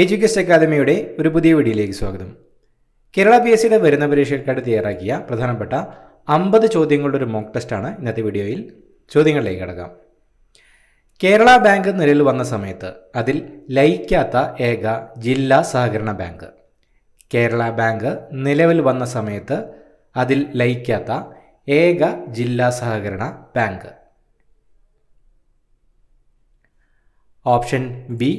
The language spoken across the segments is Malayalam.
എഡ്യൂക്കേഷൻ അക്കാദമിയുടെ ഒരു പുതിയ വീഡിയോയിലേക്ക് സ്വാഗതം. കേരള PSCയുടെ വരുന്ന പരീക്ഷകൾക്കായിട്ട് തയ്യാറാക്കിയ പ്രധാനപ്പെട്ട 50 ചോദ്യങ്ങളുടെ ഒരു മോക്ക് ടെസ്റ്റാണ് ഇന്നത്തെ വീഡിയോയിൽ. ചോദ്യങ്ങളിലേക്ക് കടക്കാം. കേരള ബാങ്ക് നിലവിൽ വന്ന സമയത്ത് അതിൽ ലയിക്കാത്ത ഏക ജില്ലാ സഹകരണ ബാങ്ക്. കേരള ബാങ്ക് നിലവിൽ വന്ന സമയത്ത് അതിൽ ലയിക്കാത്ത ഏക ജില്ലാ സഹകരണ ബാങ്ക്. Option B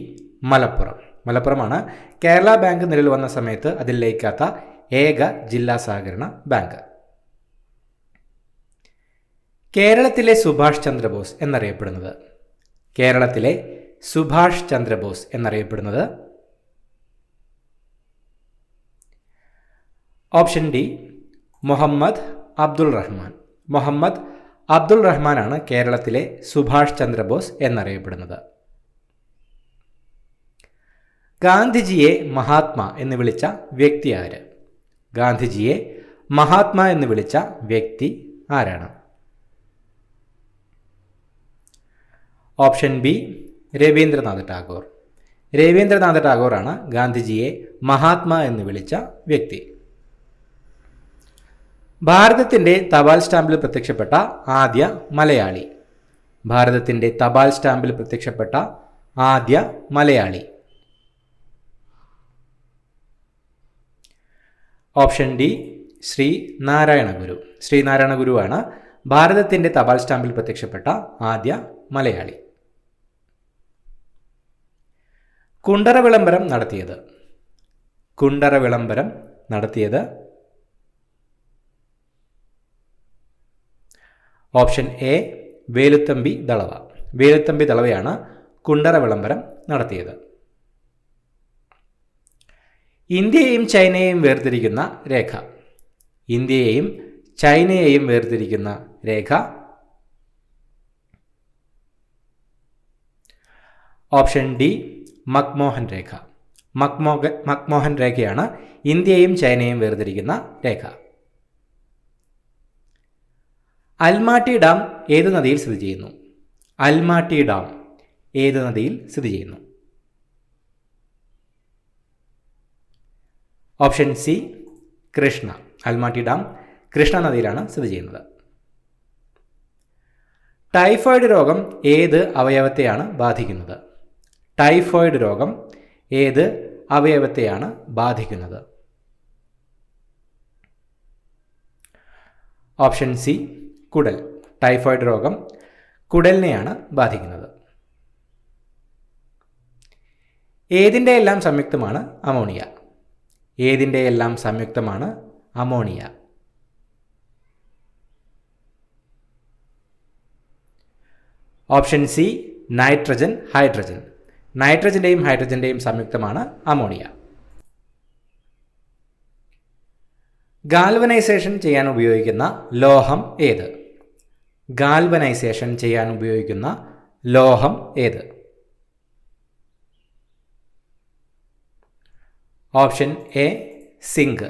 Malappuram. മലപ്പുറമാണ് കേരള ബാങ്ക് നിലവിൽ വന്ന സമയത്ത് അതിൽ ലയിക്കാത്ത ഏക ജില്ലാ സഹകരണ ബാങ്ക്. കേരളത്തിലെ സുഭാഷ് ചന്ദ്രബോസ് എന്നറിയപ്പെടുന്നത്. കേരളത്തിലെ സുഭാഷ് ചന്ദ്രബോസ് എന്നറിയപ്പെടുന്നത്. Option D Muhammad Abdul Rahman. മുഹമ്മദ് അബ്ദുൾ റഹ്മാനാണ് കേരളത്തിലെ സുഭാഷ് ചന്ദ്രബോസ് എന്നറിയപ്പെടുന്നത്. ഗാന്ധിജിയെ മഹാത്മാ എന്ന് വിളിച്ച വ്യക്തി ആര്? ഗാന്ധിജിയെ മഹാത്മാ എന്ന് വിളിച്ച വ്യക്തി ആരാണ്? Option B Rabindranath Tagore. രവീന്ദ്രനാഥ് ടാഗോറാണ് ഗാന്ധിജിയെ മഹാത്മാ എന്ന് വിളിച്ച വ്യക്തി. ഭാരതത്തിൻ്റെ തപാൽ സ്റ്റാമ്പിൽ പ്രത്യക്ഷപ്പെട്ട ആദ്യ മലയാളി. ഭാരതത്തിൻ്റെ തപാൽ സ്റ്റാമ്പിൽ പ്രത്യക്ഷപ്പെട്ട ആദ്യ മലയാളി. Option D Shri Narayana Guru. ശ്രീ നാരായണ ഗുരുവാണ് ഭാരതത്തിൻ്റെ തപാൽ സ്റ്റാമ്പിൽ പ്രത്യക്ഷപ്പെട്ട ആദ്യ മലയാളി. കുണ്ടറ വിളംബരം നടത്തിയത്. കുണ്ടറ വിളംബരം നടത്തിയത്. Option A Veluthampi Dalawa. വേലുത്തമ്പി ദളവയാണ് കുണ്ടറ വിളംബരം നടത്തിയത്. ഇന്ത്യയെയും ചൈനയെയും വേർതിരിക്കുന്ന രേഖ. ഇന്ത്യയെയും ചൈനയെയും വേർതിരിക്കുന്ന രേഖ. ഓപ്ഷൻ ഡി മക്മോഹൻ രേഖ. മക്മോഹൻ രേഖയാണ് ഇന്ത്യയും ചൈനയും വേർതിരിക്കുന്ന രേഖ. അൽമാട്ടി ഡാം ഏത് നദിയിൽ സ്ഥിതി ചെയ്യുന്നു? അൽമാട്ടി ഡാം ഏത് നദിയിൽ സ്ഥിതി ചെയ്യുന്നു? Option C Krishna. Almatti dam Krishna നദിയിലാണ് സ്ഥിതി ചെയ്യുന്നത്. ടൈഫോയിഡ് രോഗം ഏത് അവയവത്തെയാണ് ബാധിക്കുന്നത്? ടൈഫോയിഡ് രോഗം ഏത് അവയവത്തെയാണ് ബാധിക്കുന്നത്? ഓപ്ഷൻ സി കുടൽ. ടൈഫോയിഡ് രോഗം കുടലിനെയാണ് ബാധിക്കുന്നത്. ഏതിൻ്റെ എല്ലാം സംയുക്തമാണ് അമോണിയ? ഏതിൻ്റെ എല്ലാം സംയുക്തമാണ് ammonia? Option C nitrogen hydrogen. നൈട്രജൻ്റെയും ഹൈഡ്രജൻ്റെയും സംയുക്തമാണ് അമോണിയ. ഗാൽവനൈസേഷൻ ചെയ്യാൻ ഉപയോഗിക്കുന്ന ലോഹം ഏത്? ഗാൽവനൈസേഷൻ ചെയ്യാൻ ഉപയോഗിക്കുന്ന ലോഹം ഏത്? Option A zinc.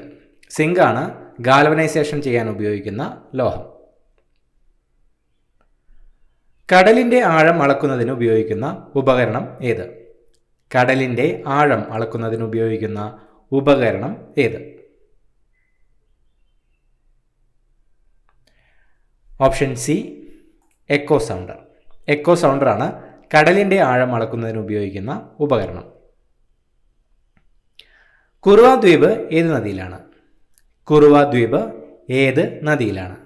സിങ്ക് ആണ് ഗാൽവനൈസേഷൻ ചെയ്യാൻ ഉപയോഗിക്കുന്ന ലോഹം. കടലിൻ്റെ ആഴം അളക്കുന്നതിന് ഉപയോഗിക്കുന്ന ഉപകരണം ഏത്? കടലിൻ്റെ ആഴം അളക്കുന്നതിന് ഉപയോഗിക്കുന്ന ഉപകരണം ഏത്? Option C echo sounder. Echo സൗണ്ടറാണ് കടലിൻ്റെ ആഴം അളക്കുന്നതിന് ഉപയോഗിക്കുന്ന ഉപകരണം. കുറുവ ദ്വീപ് ഏത് നദിയിലാണ്? കുറുവ ദ്വീപ് ഏത് നദിയിലാണ്?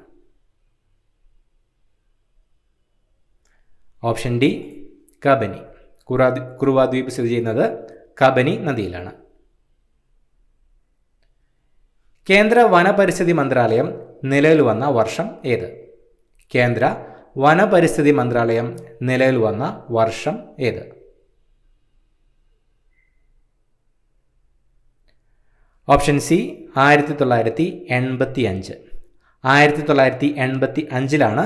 Option D Kabani. കുറുവ ദ്വീപ് സ്ഥിതി ചെയ്യുന്നത് കബനി നദിയിലാണ്. കേന്ദ്ര വനപരിസ്ഥിതി മന്ത്രാലയം നിലവിൽ വന്ന വർഷം ഏത്? കേന്ദ്ര വനപരിസ്ഥിതി മന്ത്രാലയം നിലവിൽ വന്ന വർഷം ഏത്? Option C 1985. 1985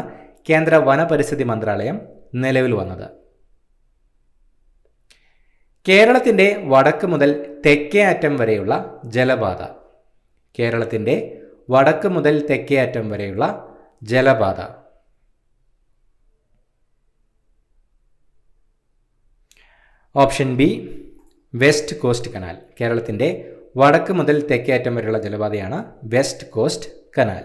കേന്ദ്ര വനപരിസ്ഥിതി മന്ത്രാലയം നിലവിൽ വന്നത്. കേരളത്തിൻ്റെ വടക്ക് മുതൽ തെക്കേ അറ്റം വരെയുള്ള ജലപാത. കേരളത്തിൻ്റെ വടക്ക് മുതൽ തെക്കേ അറ്റം വരെയുള്ള ജലപാത. Option B west coast canal. കേരളത്തിൻ്റെ വടക്ക് മുതൽ തെക്കേ അറ്റം വരെയുള്ള ജലപാതയാണ് വെസ്റ്റ് കോസ്റ്റ് കനാൽ.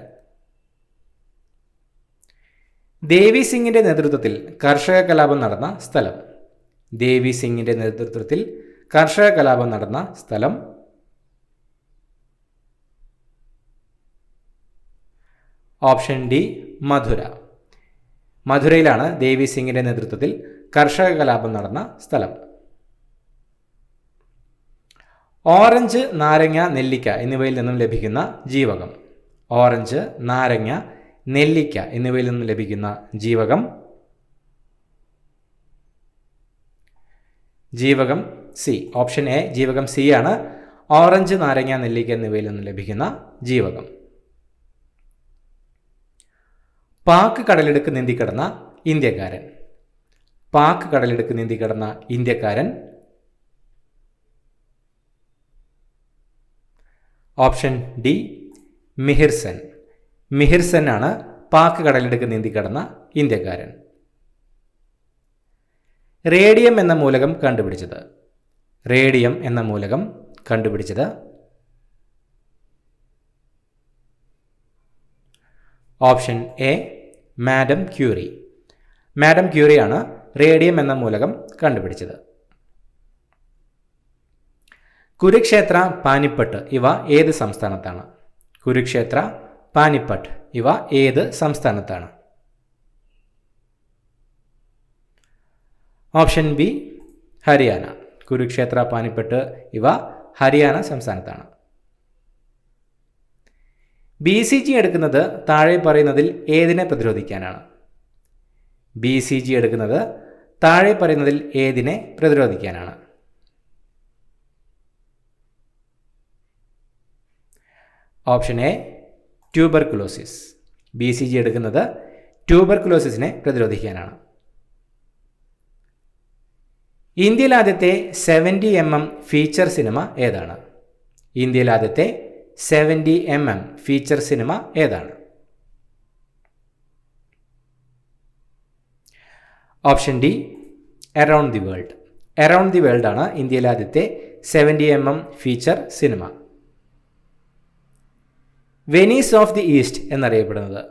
ദേവി സിംഗിൻ്റെ നേതൃത്വത്തിൽ കർഷക കലാപം നടന്ന സ്ഥലം. ദേവി സിംഗിൻ്റെ നേതൃത്വത്തിൽ കർഷക കലാപം നടന്ന സ്ഥലം. ഓപ്ഷൻ ഡി മധുര. മധുരയിലാണ് ദേവി സിംഗിൻ്റെ നേതൃത്വത്തിൽ കർഷക കലാപം നടന്ന സ്ഥലം. ഓറഞ്ച്, നാരങ്ങ, നെല്ലിക്ക എന്നിവയിൽ നിന്നും ലഭിക്കുന്ന ജീവകം. ഓറഞ്ച്, നാരങ്ങ, നെല്ലിക്ക എന്നിവയിൽ നിന്നും ലഭിക്കുന്ന ജീവകം. ജീവകം സി. ഓപ്ഷൻ എ ജീവകം സി ആണ്. ഓറഞ്ച്, നാരങ്ങ, നെല്ലിക്ക എന്നിവയിൽ നിന്നും ലഭിക്കുന്ന ജീവകം. പാക് കടലിടുക്ക് നീന്തിക്കടന്ന ഇന്ത്യക്കാരൻ. പാക് കടലിടുക്ക് നീന്തിക്കടന്ന ഇന്ത്യക്കാരൻ. Option D Mihir Sen. മിഹിർ സെൻ ആണ് പാക് കടലിടുക്ക് നീന്തിക്കടന്ന ഇന്ത്യക്കാരൻ. റേഡിയം എന്ന മൂലകം കണ്ടുപിടിച്ചത്. റേഡിയം എന്ന മൂലകം കണ്ടുപിടിച്ചത്. Option A madam Curie. Madam ക്യൂറിയാണ് റേഡിയം എന്ന മൂലകം കണ്ടുപിടിച്ചത്. കുരുക്ഷേത്ര, പാനിപ്പട്ട് ഇവ ഏത് സംസ്ഥാനത്താണ്? കുരുക്ഷേത്ര, പാനിപ്പട്ട് ഇവ ഏത് സംസ്ഥാനത്താണ്? Option B Haryana. കുരുക്ഷേത്ര, പാനിപ്പട്ട് ഇവ ഹരിയാന സംസ്ഥാനത്താണ്. BCG എടുക്കുന്നത് താഴെ പറയുന്നതിൽ ഏതിനെ പ്രതിരോധിക്കാനാണ്? BCG എടുക്കുന്നത് താഴെ പറയുന്നതിൽ ഏതിനെ പ്രതിരോധിക്കാനാണ്? Option A tuberculosis. BCG എടുക്കുന്നത് ട്യൂബർകുലോസിസിനെ പ്രതിരോധിക്കാനാണ്. ഇന്ത്യയിൽ ആദ്യത്തെ 70mm ഫീച്ചർ സിനിമ ഏതാണ്? ഇന്ത്യയിൽ ആദ്യത്തെ 70mm ഫീച്ചർ സിനിമ ഏതാണ്? Option D around the world. Around the world ആണ് ഇന്ത്യയിലെ ആദ്യത്തെ 70mm feature cinema. Venice of the East എന്നറിയപ്പെടുന്നത്.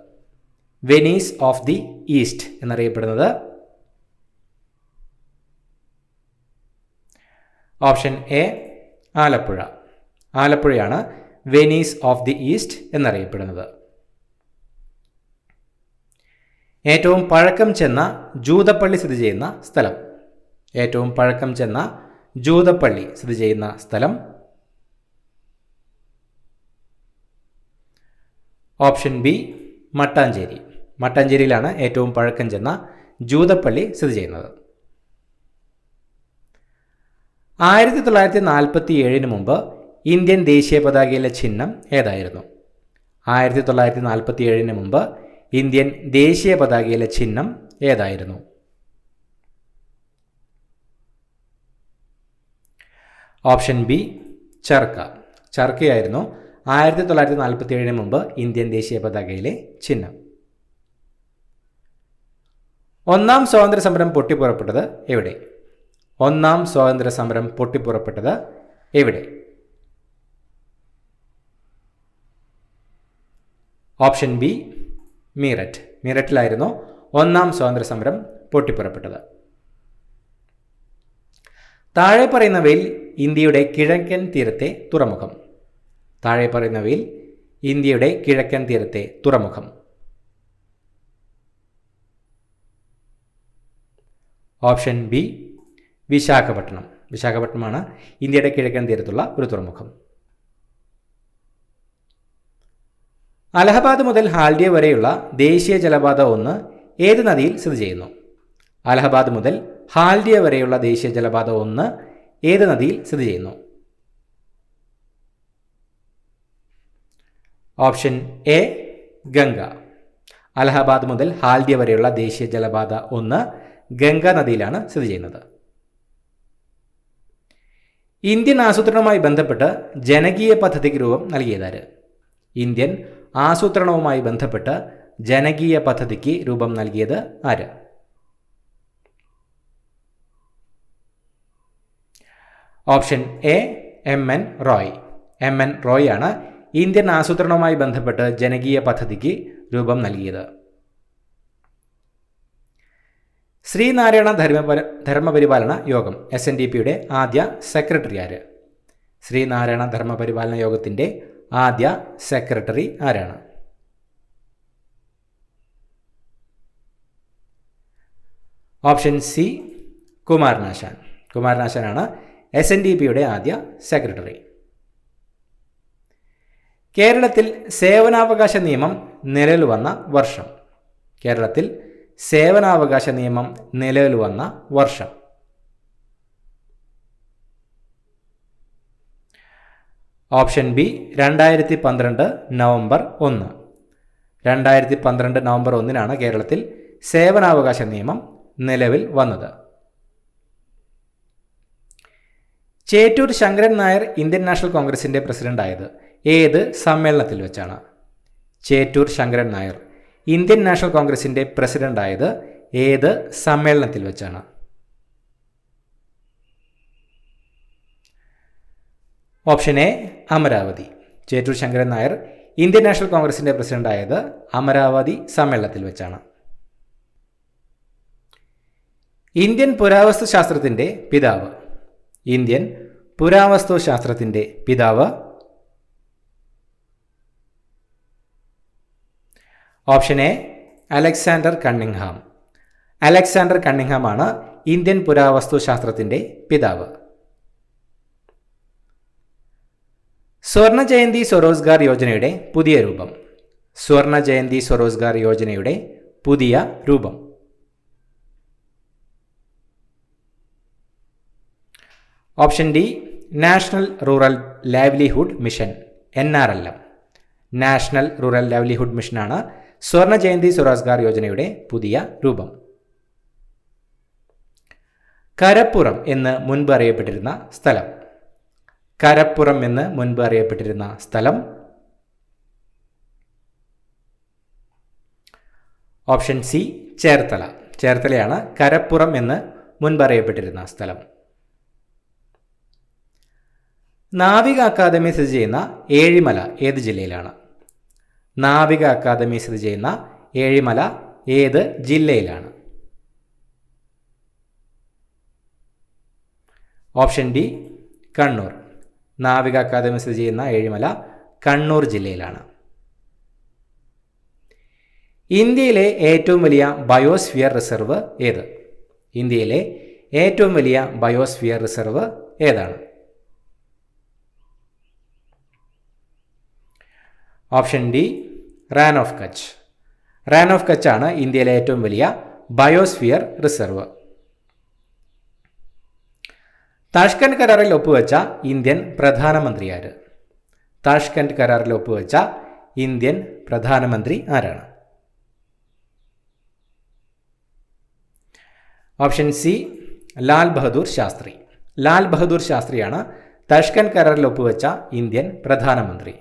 വെനീസ് ഓഫ് ദി ഈസ്റ്റ് എന്നറിയപ്പെടുന്നത്. Option A Alappuzha. ആലപ്പുഴയാണ് വെനീസ് ഓഫ് ദി ഈസ്റ്റ് എന്നറിയപ്പെടുന്നത്. ഏറ്റവും പഴക്കം ചെന്ന ജൂതപ്പള്ളി സ്ഥിതി ചെയ്യുന്ന സ്ഥലം. ഏറ്റവും പഴക്കം ചെന്ന ജൂതപ്പള്ളി സ്ഥിതി ചെയ്യുന്ന സ്ഥലം. Option B Mattancherry. മട്ടാഞ്ചേരിയിലാണ് ഏറ്റവും പഴക്കം ചെന്ന ജൂതപ്പള്ളി സ്ഥിതി ചെയ്യുന്നത്. 1947 മുമ്പ് ഇന്ത്യൻ ദേശീയ പതാകയിലെ ചിഹ്നം ഏതായിരുന്നു? 1947 മുമ്പ് ഇന്ത്യൻ ദേശീയ പതാകയിലെ ചിഹ്നം ഏതായിരുന്നു? ഓപ്ഷൻ ബി ചർക്ക. ചർക്കയായിരുന്നു 1947 മുമ്പ് ഇന്ത്യൻ ദേശീയ പതാകയിലെ ചിഹ്നം. ഒന്നാം സ്വാതന്ത്ര്യ സമരം പൊട്ടിപ്പുറപ്പെട്ടത് എവിടെ? ഒന്നാം സ്വാതന്ത്ര്യ സമരം പൊട്ടിപ്പുറപ്പെട്ടത് എവിടെ? Option B Meerut. മീററ്റിലായിരുന്നു ഒന്നാം സ്വാതന്ത്ര്യ സമരം പൊട്ടിപ്പുറപ്പെട്ടത്. താഴെ പറയുന്നവയിൽ ഇന്ത്യയുടെ കിഴക്കൻ തീരത്തെ തുറമുഖം. താഴെ പറയുന്നവയിൽ ഇന്ത്യയുടെ കിഴക്കൻ തീരത്തെ തുറമുഖം. Option B Visakhapatnam. വിശാഖപട്ടണമാണ് ഇന്ത്യയുടെ കിഴക്കൻ തീരത്തുള്ള ഒരു തുറമുഖം. അലഹബാദ് മുതൽ ഹാൽഡിയ വരെയുള്ള ദേശീയ ജലപാത 1 ഏത് നദിയിൽ സ്ഥിതി ചെയ്യുന്നു? അലഹബാദ് മുതൽ ഹാൽഡിയ വരെയുള്ള ദേശീയ ജലപാത 1 ഏത് നദിയിൽ സ്ഥിതി ചെയ്യുന്നു? Option A Ganga. അലഹബാദ് മുതൽ ഹാൽഡിയ വരെയുള്ള ദേശീയ ജലപാത 1 ഗംഗ നദിയിലാണ് സ്ഥിതി ചെയ്യുന്നത്. ഇന്ത്യൻ ആസൂത്രണവുമായി ബന്ധപ്പെട്ട് ജനകീയ പദ്ധതിക്ക് രൂപം നൽകിയതാര്? ഇന്ത്യൻ ആസൂത്രണവുമായി ബന്ധപ്പെട്ട് ജനകീയ പദ്ധതിക്ക് രൂപം നൽകിയത് ആര്? Option A M N Roy. M N Roy ആണ് ഇന്ത്യൻ ആസൂത്രണവുമായി ബന്ധപ്പെട്ട് ജനകീയ പദ്ധതിക്ക് രൂപം നൽകിയത്. ശ്രീനാരായണ ധർമ്മപരിപാലന യോഗം SNDPയുടെ ആദ്യ സെക്രട്ടറി ആര്? ശ്രീനാരായണ ധർമ്മപരിപാലന യോഗത്തിൻ്റെ ആദ്യ സെക്രട്ടറി ആരാണ്? Option C Kumaranasan. കുമാരനാശാനാണ് SNDPയുടെ ആദ്യ സെക്രട്ടറി. കേരളത്തിൽ സേവനാവകാശ നിയമം നിലവിൽ വന്ന വർഷം. കേരളത്തിൽ സേവനാവകാശ നിയമം നിലവിൽ വന്ന വർഷം. Option B 2012 November 1. 2012 നവംബർ 1 കേരളത്തിൽ സേവനാവകാശ നിയമം നിലവിൽ വന്നത്. ചേറ്റൂർ ശങ്കരൻ നായർ ഇന്ത്യൻ നാഷണൽ കോൺഗ്രസിൻ്റെ പ്രസിഡന്റായത് ഏത് സമ്മേളനത്തിൽ വെച്ചാണ്? ചേറ്റൂർ ശങ്കരൻ നായർ ഇന്ത്യൻ നാഷണൽ കോൺഗ്രസിൻ്റെ പ്രസിഡന്റായത് ഏത് സമ്മേളനത്തിൽ വെച്ചാണ്? Option A Amaravati. Chettur Sankaran Nair Indian national കോൺഗ്രസിൻ്റെ പ്രസിഡന്റായത് അമരാവതി സമ്മേളനത്തിൽ വെച്ചാണ്. ഇന്ത്യൻ പുരാവസ്തു ശാസ്ത്രത്തിൻ്റെ പിതാവ്. ഇന്ത്യൻ പുരാവസ്തു ശാസ്ത്രത്തിൻ്റെ പിതാവ്. Option A Alexander Cunningham. Alexander Cunningham ആണ് ഇന്ത്യൻ പുരാവസ്തു ശാസ്ത്രത്തിൻ്റെ പിതാവ്. സ്വർണ ജയന്തി സ്വരോസ്ഗാർ യോജനയുടെ പുതിയ രൂപം. സ്വർണ ജയന്തി സ്വരോസ്ഗാർ യോജനയുടെ പുതിയ രൂപം. Option D national rural livelihood mission NRLM. National rural livelihood മിഷനാണ് സ്വർണ ജയന്തി സ്വരോസ്ഗാർ യോജനയുടെ പുതിയ രൂപം. കരപ്പുറം എന്ന് മുൻപ് അറിയപ്പെട്ടിരുന്ന സ്ഥലം. കരപ്പുറം എന്ന് മുൻപ് അറിയപ്പെട്ടിരുന്ന സ്ഥലം. Option C Cherthala. ചേർത്തലയാണ് കരപ്പുറം എന്ന് മുൻപ് അറിയപ്പെട്ടിരുന്ന സ്ഥലം. നാവിക അക്കാദമി സ്ഥിതി ചെയ്യുന്ന ഏഴിമല ഏത് ജില്ലയിലാണ്? നാവിക അക്കാദമി സ്ഥിതി ചെയ്യുന്ന ഏഴിമല ഏത് ജില്ലയിലാണ്? Option D Kannur. നാവിക അക്കാദമി സ്ഥിതി ചെയ്യുന്ന ഏഴിമല കണ്ണൂർ ജില്ലയിലാണ്. ഇന്ത്യയിലെ ഏറ്റവും വലിയ ബയോസ്ഫിയർ റിസർവ് ഏത്? ഇന്ത്യയിലെ ഏറ്റവും വലിയ ബയോസ്ഫിയർ റിസർവ് ഏതാണ്? Option D Rann of Kutch. Rann of Kutch ആണ് ഇന്ത്യയിലെ ഏറ്റവും വലിയ ബയോസ്ഫിയർ റിസർവ്. താഷ്കന്റ് കരാറിൽ ഒപ്പുവെച്ച ഇന്ത്യൻ പ്രധാനമന്ത്രി ആര്? താഷ്കന്റ് കരാറിൽ ഒപ്പുവെച്ച ഇന്ത്യൻ പ്രധാനമന്ത്രി ആരാണ്? Option C Lal Bahadur Shastri. ലാൽ ബഹദൂർ ശാസ്ത്രിയാണ് താഷ്കന്റ് കരാറിൽ ഒപ്പുവെച്ച ഇന്ത്യൻ പ്രധാനമന്ത്രി.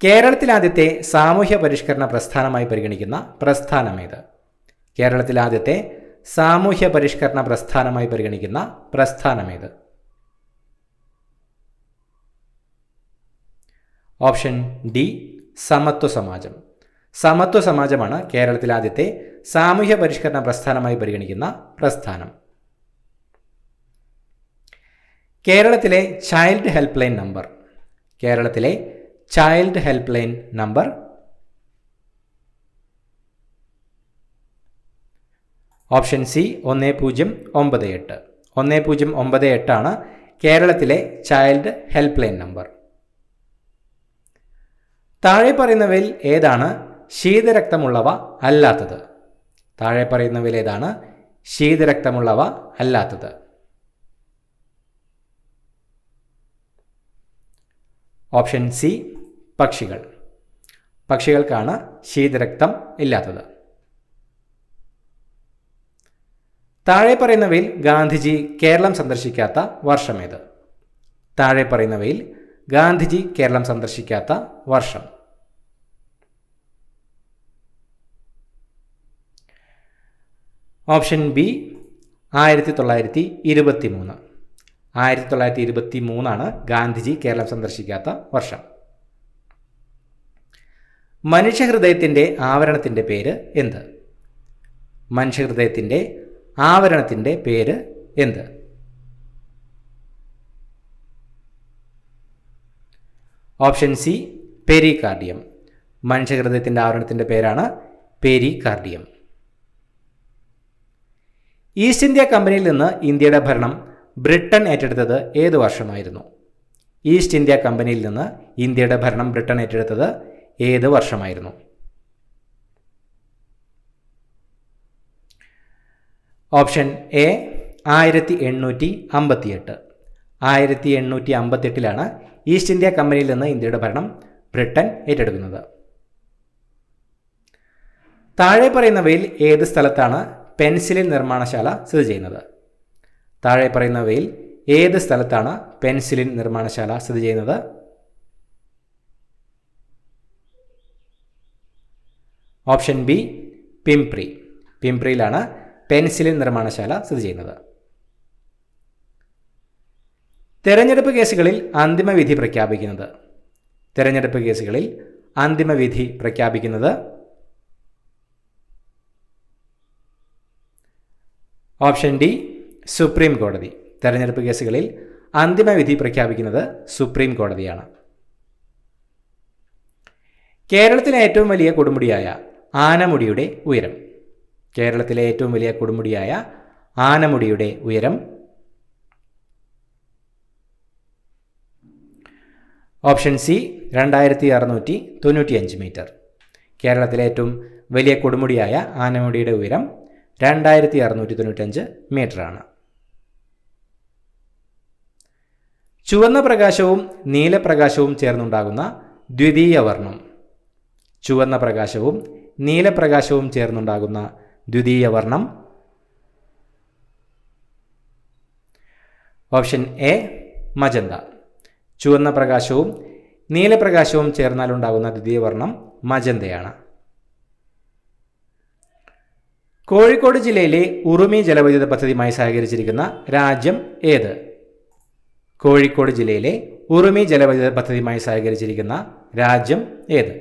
കേരളത്തിൽ ആദ്യത്തെ സാമൂഹ്യ പരിഷ്കരണ പ്രസ്ഥാനമായി പരിഗണിക്കുന്ന പ്രസ്ഥാനമേത്? കേരളത്തിൽ ആദ്യത്തെ സാമൂഹ്യ പരിഷ്കരണ പ്രസ്ഥാനമായി പരിഗണിക്കുന്ന പ്രസ്ഥാനമേത്? ഓപ്ഷൻ ഡി സമത്വ സമാജം. സമത്വ സമാജമാണ് കേരളത്തിൽ ആദ്യത്തെ സാമൂഹ്യ പരിഷ്കരണ പ്രസ്ഥാനമായി പരിഗണിക്കുന്ന പ്രസ്ഥാനം. കേരളത്തിലെ ചൈൽഡ് ഹെൽപ്പ് ലൈൻ നമ്പർ. കേരളത്തിലെ child help line number. Option C 1098. 1098 ആണ് കേരളത്തിലെ ചൈൽഡ് ഹെൽപ്പ് ലൈൻ നമ്പർ. താഴെ പറയുന്നവയിൽ ഏതാണ് ശീതരക്തമുള്ളവ അല്ലാത്തത്? താഴെ പറയുന്നവയിൽ ഏതാണ് ശീതരക്തമുള്ളവ അല്ലാത്തത്? ഓപ്ഷൻ സി പക്ഷികൾ. പക്ഷികൾക്കാണ് ശീതരക്തം ഇല്ലാത്തത്. താഴെ പറയുന്നവയിൽ ഗാന്ധിജി കേരളം സന്ദർശിക്കാത്ത വർഷമേത്? താഴെ പറയുന്നവയിൽ ഗാന്ധിജി കേരളം സന്ദർശിക്കാത്ത വർഷം. Option B 1923. 1923 ഗാന്ധിജി കേരളം സന്ദർശിക്കാത്ത വർഷം. മനുഷ്യഹൃദയത്തിൻ്റെ ആവരണത്തിൻ്റെ പേര് എന്ത്? മനുഷ്യഹൃദയത്തിൻ്റെ ആവരണത്തിൻ്റെ പേര് എന്ത്? Option C pericardium. മനുഷ്യഹൃദയത്തിൻ്റെ ആവരണത്തിൻ്റെ പേരാണ് പെരികാർഡിയം. ഈസ്റ്റ് ഇന്ത്യ കമ്പനിയിൽ നിന്ന് ഇന്ത്യയുടെ ഭരണം ബ്രിട്ടൻ ഏറ്റെടുത്തത് ഏത് വർഷമായിരുന്നു? ഈസ്റ്റ് ഇന്ത്യ കമ്പനിയിൽ നിന്ന് ഇന്ത്യയുടെ ഭരണം ബ്രിട്ടൻ ഏറ്റെടുത്തത് ഏത് വർഷമായിരുന്നു? Option A 1858. 1858 ഈസ്റ്റ് ഇന്ത്യ കമ്പനിയിൽ നിന്ന് ഇന്ത്യയുടെ ഭരണം ബ്രിട്ടൻ ഏറ്റെടുക്കുന്നത്. താഴെ പറയുന്നവയിൽ ഏത് സ്ഥലത്താണ് പെൻസിലിൻ നിർമ്മാണശാല സ്ഥിതി ചെയ്യുന്നത്? താഴെ പറയുന്നവയിൽ ഏത് സ്ഥലത്താണ് പെൻസിലിൻ നിർമ്മാണശാല സ്ഥിതി ചെയ്യുന്നത്? Option B Pimpri. പിംപ്രിയിലാണ് പെൻസിലിൻ നിർമ്മാണശാല സ്ഥിതി ചെയ്യുന്നത്. തെരഞ്ഞെടുപ്പ് കേസുകളിൽ അന്തിമവിധി പ്രഖ്യാപിക്കുന്നത്? തെരഞ്ഞെടുപ്പ് കേസുകളിൽ അന്തിമവിധി പ്രഖ്യാപിക്കുന്നത്? ഓപ്ഷൻ ഡി സുപ്രീം കോടതി. തെരഞ്ഞെടുപ്പ് കേസുകളിൽ അന്തിമവിധി പ്രഖ്യാപിക്കുന്നത് സുപ്രീം കോടതിയാണ്. കേരളത്തിലെ ഏറ്റവും വലിയ കൊടുമുടിയായ ആനമുടിയുടെ ഉയരം? കേരളത്തിലെ ഏറ്റവും വലിയ കൊടുമുടിയായ ആനമുടിയുടെ ഉയരം? Option C 2695 metre. കേരളത്തിലെ ഏറ്റവും വലിയ കൊടുമുടിയായ ആനമുടിയുടെ ഉയരം 2695 മീറ്ററാണ്. ചുവന്ന പ്രകാശവും നീലപ്രകാശവും ചേർന്നുണ്ടാകുന്ന ദ്വിതീയ വർണ്ണം? ചുവന്ന പ്രകാശവും നീലപ്രകാശവും ചേർന്നുണ്ടാകുന്ന ദ്വിതീയ വർണ്ണം? Option A magenta. ചുവന്ന പ്രകാശവും നീലപ്രകാശവും ചേർന്നാലുണ്ടാകുന്ന ദ്വിതീയ വർണ്ണം മജന്തയാണ്. കോഴിക്കോട് ജില്ലയിലെ ഉറുമി ജലവൈദ്യുത പദ്ധതിയുമായി സഹകരിച്ചിരിക്കുന്ന രാജ്യം ഏത്? കോഴിക്കോട് ജില്ലയിലെ ഉറുമി ജലവൈദ്യുത പദ്ധതിയുമായി സഹകരിച്ചിരിക്കുന്ന രാജ്യം ഏത്?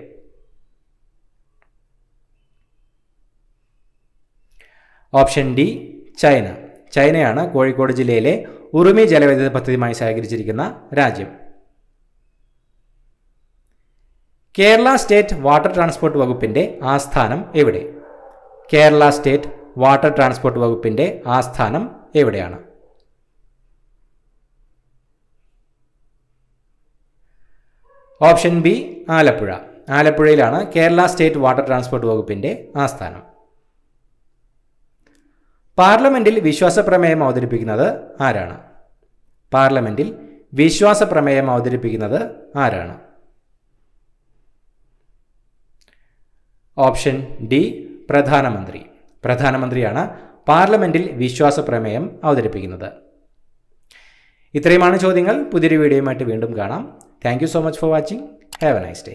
Option D China. ചൈനയാണ് കോഴിക്കോട് ജില്ലയിലെ ഉറുമി ജലവൈദ്യുത പദ്ധതിയുമായി സഹകരിച്ചിരിക്കുന്ന രാജ്യം. കേരള സ്റ്റേറ്റ് വാട്ടർ ട്രാൻസ്പോർട്ട് വകുപ്പിൻ്റെ ആസ്ഥാനം എവിടെ? കേരള സ്റ്റേറ്റ് വാട്ടർ ട്രാൻസ്പോർട്ട് വകുപ്പിൻ്റെ ആസ്ഥാനം എവിടെയാണ്? Option B Alappuzha. ആലപ്പുഴയിലാണ് കേരള സ്റ്റേറ്റ് വാട്ടർ ട്രാൻസ്പോർട്ട് വകുപ്പിൻ്റെ ആസ്ഥാനം. പാർലമെന്റിൽ വിശ്വാസപ്രമേയം അവതരിപ്പിക്കുന്നത് ആരാണ്? പാർലമെന്റിൽ വിശ്വാസപ്രമേയം അവതരിപ്പിക്കുന്നത് ആരാണ്? ഓപ്ഷൻ ഡി പ്രധാനമന്ത്രി. പ്രധാനമന്ത്രിയാണ് പാർലമെന്റിൽ വിശ്വാസപ്രമേയം അവതരിപ്പിക്കുന്നത്. ഇത്രയുമാണ് ചോദ്യങ്ങൾ. പുതിയൊരു വീഡിയോയുമായിട്ട് വീണ്ടും കാണാം. Thank you so much for watching. Have A nice day.